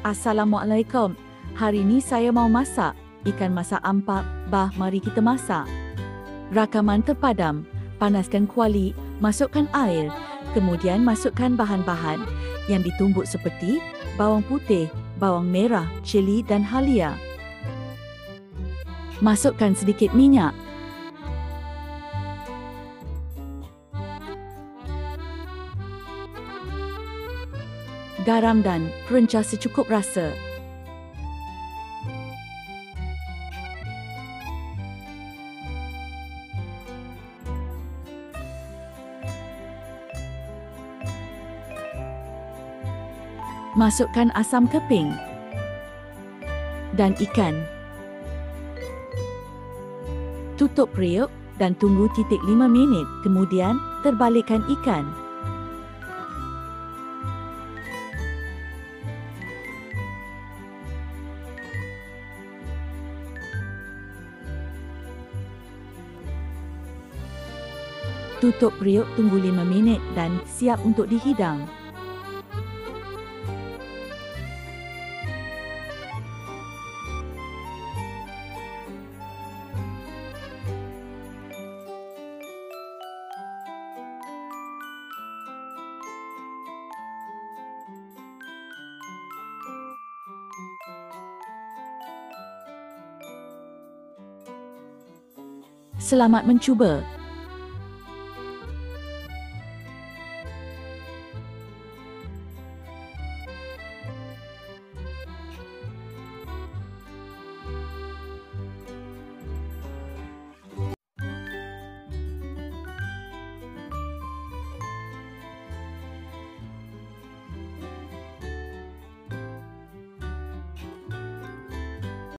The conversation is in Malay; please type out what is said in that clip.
Assalamualaikum. Hari ni saya mau masak ikan masak ampak. Mari kita masak. Rakaman terpadam. Panaskan kuali, masukkan air. Kemudian masukkan bahan-bahan yang ditumbuk seperti bawang putih, bawang merah, cili dan halia. Masukkan sedikit minyak. Garam dan perencah secukup rasa. Masukkan asam keping dan ikan. Tutup periuk dan tunggu 5 minit. Kemudian terbalikkan ikan. Tutup periuk, tunggu 5 minit dan siap untuk dihidang. Selamat mencuba.